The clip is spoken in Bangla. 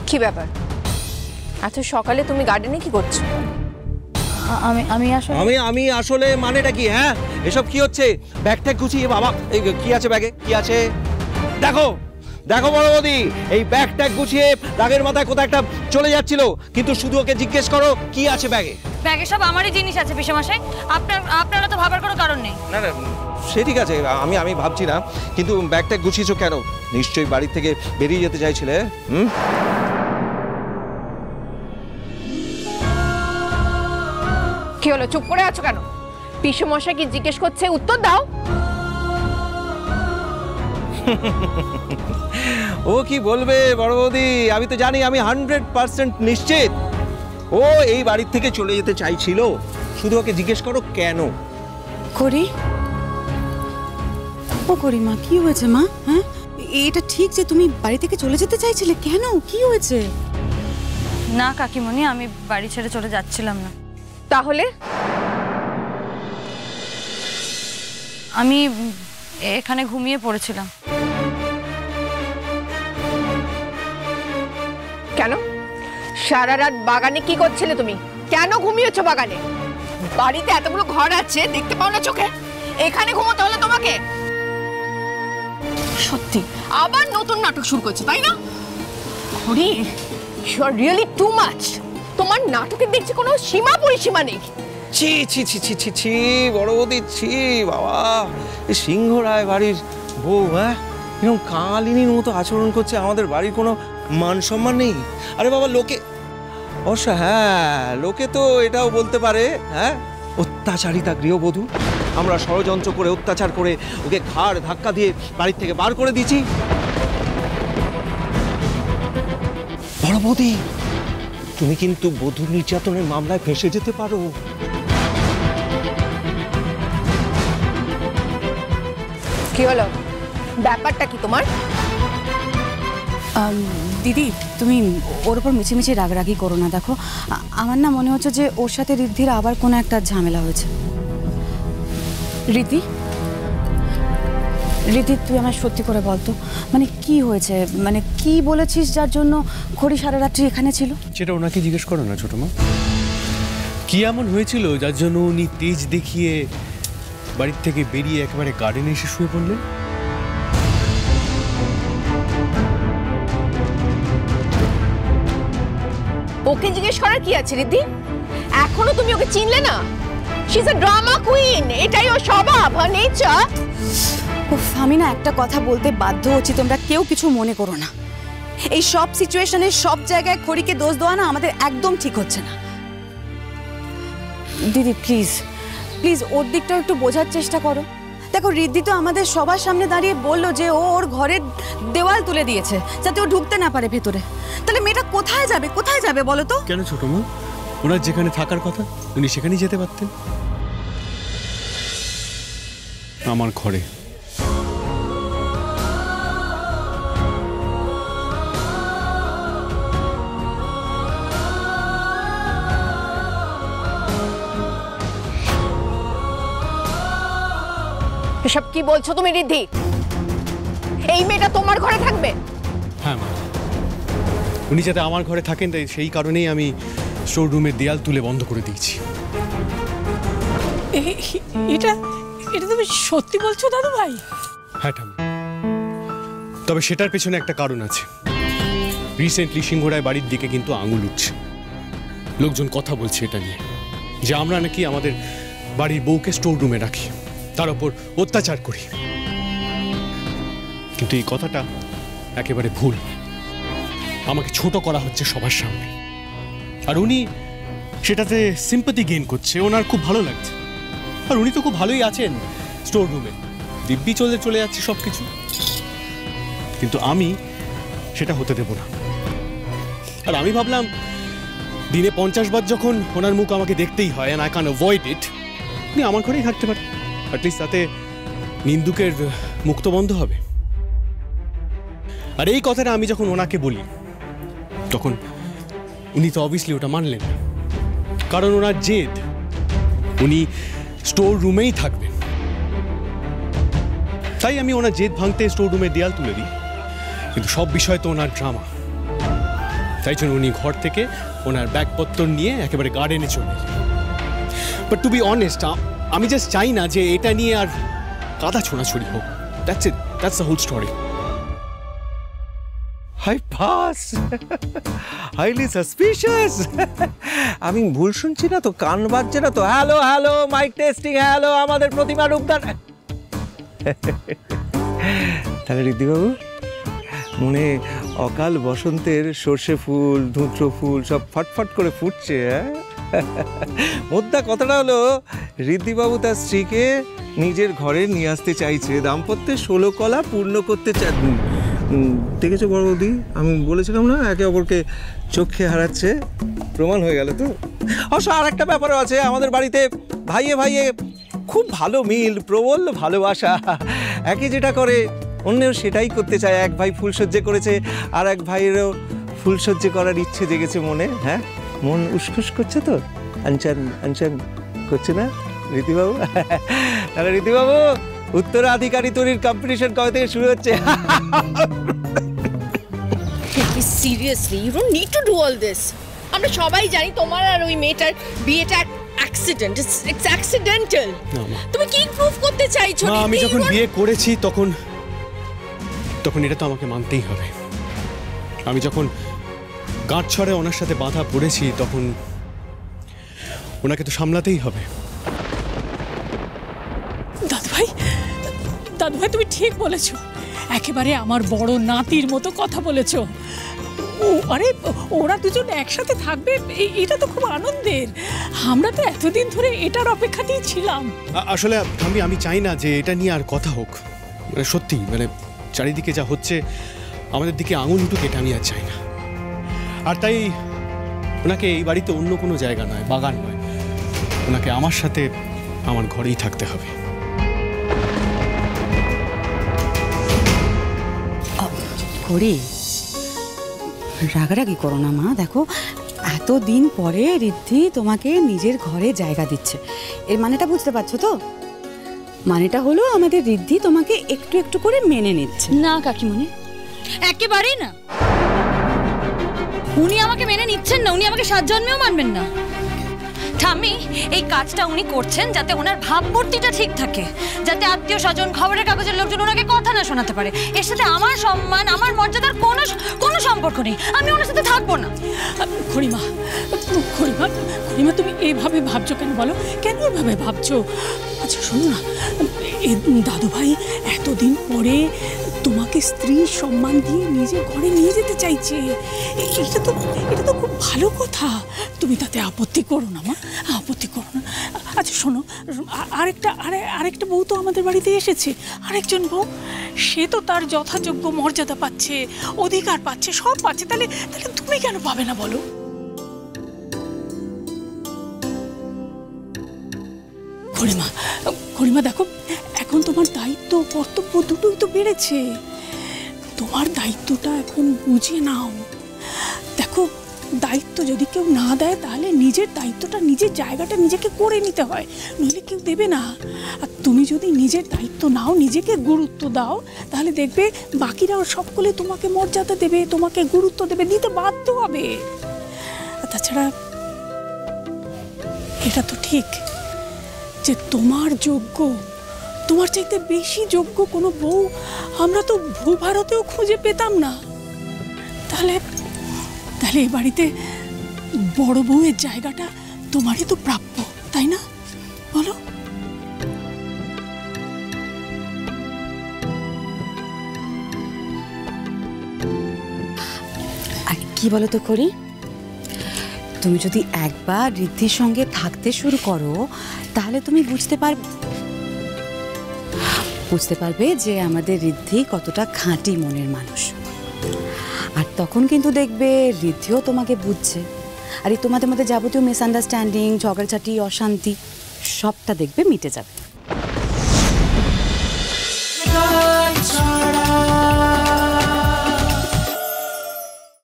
কি ব্যাপার, এত সকালে তুমি গার্ডেনে কি করছো? আমি আসলে মানেটা কি? হ্যাঁ, এসব কি হচ্ছে? ব্যাগ ট্যাগ গুছিয়ে বাবা, এই কি আছে ব্যাগে? কি আছে দেখো দেখো বড় বৌদি, এই ব্যাগ ট্যাগ গুছিয়ে রাগের মাথায় কোথায় একটা চলে যাচ্ছিল, কিন্তু শুধু ওকে জিজ্ঞেস করো কি আছে ব্যাগে। ব্যাগে সব আমারই জিনিস আছে পিসেমশাই, আপনারা তো ভাবার কোনো কারণ নেই। না না, সে ঠিক আছে, আমি ভাবছি না, কিন্তু ব্যাগ ট্যাগ গুছিয়েছো কেন? নিশ্চয়ই বাড়ি থেকে বেরিয়ে যেতে চাইছিলে। কি হলো, চুপ করে আছো কেন? পিসেমশাই কি জিজ্ঞেস করছে, উত্তর দাও। ও কি বলবে বড় বৌদি, আমি তো জানি, আমি 100% নিশ্চিত ও এই বাড়ির থেকে চলে যেতে চাইছিল। শুধু ওকে জিজ্ঞেস করো কেন। করি ও করি মা, কি হয়েছে মা? হ্যাঁ, এটা ঠিক যে তুমি বাড়ি থেকে চলে যেতে চাইছিলে, কেন, কি হয়েছে? না কাকিমণি, আমি বাড়ি ছেড়ে চলে যাচ্ছিলাম না। তাহলে? আমি এখানে ঘুমিয়ে পড়েছিলাম। কেন? সারা রাত বাগানে কি করছিলে তুমি? কেন ঘুমিয়েছো বাগানে? বাড়িতে এতগুলো ঘর আছে, দেখতে পাও না চোখে? এখানে ঘুমোতে হলো তোমাকে? সত্যি আবার নতুন নাটক শুরু করছে, তাই না? Hari, you are really too much. তোমার নাটকের দেখছি কোনো সীমা পরিসীমা নেই। ছি ছি ছি ছি ছি ছি বড় বৌদি, ছি বাবা, এই সিংহ রায় বাড়ির বউ, হ্যাঁ, এরকম কালিনীর মতো আচরণ করছে। আমাদের বাড়ির কোনো মান সম্মান নেই? আরে বাবা, লোকে অবশ্য, হ্যাঁ, লোকে তো এটাও বলতে পারে, হ্যাঁ, অত্যাচারিতা গৃহবধূ। আমরা ষড়যন্ত্র করে, অত্যাচার করে ওকে ঘাড় ধাক্কা দিয়ে বাড়ির থেকে বার করে দিয়েছি। বড় বৌদি, তুমি কিন্তু বধূ নির্যাতনের মামলায় ফেঁসে যেতে পারো। কি হলো, ব্যাপারটা কি তোমার? দিদি, তুমি ওর উপর মিছিমিছি রাগারাগি করো না। দেখো, আমার না মনে হচ্ছে যে ওর সাথে ঋদ্ধির আবার কোনো একটা ঝামেলা হয়েছে। ঋদ্ধি, তুই আমার সত্যি করে বলতো, মানে কি হয়েছে, মানে কি বলেছিস যার জন্য খড়ি সারা রাত্রি এখানে ছিল? সেটা ওনাকে জিজ্ঞেস করো না ছোট মা। কি এমন হয়েছিল যার জন্য উনি তেজ দেখিয়ে বাড়ির থেকে বেরিয়ে একেবারে গার্ডেনে এসে শুয়ে পড়লেন? ওকে জিজ্ঞেস করার কি আছে রিদ্ধি? এখনো তুমি ওকে চিনলে না? She is a drama queen, এটাই ওর স্বভাব, আর নেচার। আমি না একটা কথা বলতে বাধ্য হচ্ছি, তোমরা কেউ কিছু মনে করো না। এই সব সিচুয়েশনে সব জায়গায় খড়িকে দোষ দেওয়া না আমাদের একদম ঠিক হচ্ছে না। দিদি প্লিজ প্লিজ ওর দিকটাও একটু বোঝার চেষ্টা করো। দেখো, ঋদ্ধি তো আমাদের সবার সামনে দাঁড়িয়ে বললো যে ও ওর ঘরের দেওয়াল তুলে দিয়েছে যাতে ও ঢুকতে না পারে ভেতরে। তাহলে মেয়েটা কোথায় যাবে বলো তো? কেন ছোট মা, ওনার যেখানে থাকার কথা উনি সেখানেই যেতে পারতেন, আমার ঘরে। এসব কি বলছো তুমি রিদ্ধি? এই মেয়েটা তোমার ঘরে থাকবে? হ্যাঁ মা, উনি যাতে আমার ঘরে থাকেন তাই সেই কারণেই আমি স্টোর রুমের দেয়াল তুলে বন্ধ করে দিয়েছি। এটা তুমি সত্যি বলছো দাদু ভাই? হ্যাঁ ঠাম্মি, তবে সেটার পেছনে একটা কারণ আছে। রিসেন্টলি সিংহরায় বাড়ির দিকে কিন্তু আঙুল উঠছে, লোকজন কথা বলছে এটা নিয়ে যে আমরা নাকি আমাদের বাড়ির বউকে স্টোর রুমে রাখি, তার উপর অত্যাচার করি। কিন্তু এই কথাটা একেবারে ভুল। আমাকে ছোট করা হচ্ছে সবার সামনে, আর উনি সেটাতে সিম্পাথি গেইন করছে, ওনার খুব ভালো লাগছে। আর উনি তো খুব ভালোই আছেন স্টোর রুমে, দিব্যি চলে যাচ্ছে সব কিছু। কিন্তু আমি সেটা হতে দেব না। আর আমি ভাবলাম দিনে 50 বার যখন ওনার মুখ আমাকে দেখতেই হয়, and I can't avoid it, উনি আমার ঘরেই থাকতে পারে। অ্যাটলিস্ট তাতে নিন্দুকের মুখ তো বন্ধ হবে। আর এই কথাটা আমি যখন ওনাকে বলি তখন উনি তো অবভিয়াসলি ওটা মানলেন না, কারণ ওনার জেদ, উনি স্টোর রুমেই থাকবেন। তাই আমি ওনার জেদ ভাঙতে স্টোর রুমের দেয়াল তুলে দিই। কিন্তু সব বিষয় তো ওনার ড্রামা, তাই জন্য উনি ঘর থেকে ওনার ব্যাগপত্র নিয়ে একেবারে গার্ডেনে চলে এলেন। বাট টু বি অনেস্ট, আমি জাস্ট চাই না যে এটা নিয়ে আর কাদা ছোড়াছড়ি হোক। That's it, that's the whole story. High pass, highly suspicious. আমি ভুল শুনছি না তো? কান বাজছে না তো? Hello hello, mic testing, hello, আমাদের প্রতিমা রূপদান। তাহলে ঋদ্ধিবাবু, মনে অকাল বসন্তের সর্ষে ফুল, ধুত্র ফুল সব ফটফট করে ফুটছে। মোদ্দা কথাটা হলো, ঋদ্ধিবাবু তার স্ত্রীকে নিজের ঘরে নিয়ে আসতে চাইছে, দাম্পত্যের 16 কলা পূর্ণ করতে দেখেছো বড় বৌদি? আমি বলেছিলাম না একে অপরকে চোখে হারাচ্ছে, প্রমাণ হয়ে গেল তো। অবশ্য আর একটা ব্যাপারও আছে, আমাদের বাড়িতে ভাইয়ে ভাইয়ে খুব ভালো মিল, প্রবল ভালোবাসা। একে যেটা করে অন্যেও সেটাই করতে চায়। এক ভাই ফুলসজ্জা করেছে, আর এক ভাইয়েরও ফুলসজ্জা করার ইচ্ছে জেগেছে মনে। হ্যাঁ, মন উসখুস করছে তো, আনচান আনচান করছে না ঋদ্ধিবাবু? তাহলে ঋদ্ধিবাবু, উত্তরাধিকারী তৈরির কম্পিটিশন কবে থেকে শুরু হচ্ছে? Seriously, you don't need to do all this. আমরা সবাই জানি তোমার আর ওই মেয়েটার বিয়েটা অ্যাক্সিডেন্ট, ইটস অ্যাক্সিডেন্টাল। তুমি কি প্রুফ করতে চাইছো? না, আমি যখন বিয়ে করেছি তখন এটা তো আমাকে মানতেই হবে। আমি যখন গাঁটছড়ে ওনার সাথে বাঁধা পড়েছি তখন ওনাকে তো সামলাতেই হবে। দাদুভাই, দাদুভাই তুমি ঠিক বলেছো, একেবারে আমার বড় নাতির মতো কথা বলেছো। আরে ওরা দুজন একসাথে থাকবে, এটা তো খুব আনন্দের। আমরা তো এতদিন ধরে এটার অপেক্ষাতেই ছিলাম। আসলে আমি চাই না যে এটা নিয়ে আর কথা হোক। মানে সত্যি, মানে চারিদিকে যা হচ্ছে আমাদের দিকে আঙুল উঠুক, এটা আমি আর চাই না। আর তাই ওনাকে এই বাড়িতে অন্য কোনো জায়গা নয়, বাগান নয়, ওনাকে আমার সাথে আমার ঘরেই থাকতে হবে। করি রাগারাগি করো না মা। দেখো, এতদিন পরে ঋদ্ধি তোমাকে নিজের ঘরে জায়গা দিচ্ছে, এর মানেটা বুঝতে পারছো তো? মানেটা হলো আমাদের ঋদ্ধি তোমাকে একটু একটু করে মেনে নিচ্ছে। না কাকিমণি, একেবারেই না। উনি আমাকে মেনে নিচ্ছেন না, উনি আমাকে 7 জন্মেও মানবেন না। ঠাম্মি, এই কাজটা উনি করছেন যাতে ওনার ভাবমূর্তিটা ঠিক থাকে, যাতে আত্মীয় স্বজন, খবরের কাগজের লোকজন ওনাকে কথা না শোনাতে পারে। এর সাথে আমার সম্মান, আমার মর্যাদার কোনো সম্পর্ক নেই। আমি ওনার সাথে থাকবো না। খড়িমা, খড়িমা, খড়িমা, তুমি এভাবে ভাবছো কেন বলো? কেন এভাবে ভাবছো? আচ্ছা শোনো না, দাদুভাই এতদিন পরে তোমাকে স্ত্রীর সম্মান দিয়ে নিজের ঘরে নিয়ে যেতে চাইছে। এটা তো খুব ভালো কথা। তুমি তাতে আপত্তি করো না মা, আপত্তি করো না। আচ্ছা শোনো, আরেকটা বউ তো আমাদের বাড়িতে এসেছে, আরেকজন বউ, সে তো তার যথাযোগ্য মর্যাদা পাচ্ছে, অধিকার পাচ্ছে, সব পাচ্ছে। তাহলে তুমি কেন পাবে না বলো? খড়িমা, খড়িমা, দেখো এখন তোমার দায়িত্ব কর্তব্য দুটোই তো বেড়েছে। তোমার দায়িত্বটা এখন বুঝে নাও। দেখো, দায়িত্ব যদি কেউ না দেয় তাহলে নিজের দায়িত্বটা, নিজের জায়গাটা নিজেকে করে নিতে হয়, নইলে কেউ দেবে না। আর তুমি যদি নিজের দায়িত্ব নাও, নিজেকে গুরুত্ব দাও, তাহলে দেখবে বাকিরাও সকলে তোমাকে মর্যাদা দেবে, তোমাকে গুরুত্ব দেবে, দিতে বাধ্য হবে। আর তাছাড়া এটা তো ঠিক যে তোমার যোগ্য, তোমার চাইতে বেশি যোগ্য কোনো বউ আমরা তো ভূভারতেও খুঁজে পেতাম না। তাহলে এই বাড়িতে বড় বউয়ের জায়গাটা তোমারই তো প্রাপ্য, তাই না? বলো। আর কি বলো তো করি, তুমি যদি একবার ঋদ্ধির সঙ্গে থাকতে শুরু করো তাহলে তুমি বুঝতে পারবে যে আমাদের ঋদ্ধি কতটা খাঁটি মনের মানুষ। আর তখন কিন্তু দেখবে ঋদ্ধিও তোমাকে বুঝছে, আর এই তোমাদের মধ্যে যাবতীয় মিসআন্ডারস্ট্যান্ডিং, ঝগড়াঝাটি, অশান্তি সবটা দেখবে মিটে যাবে।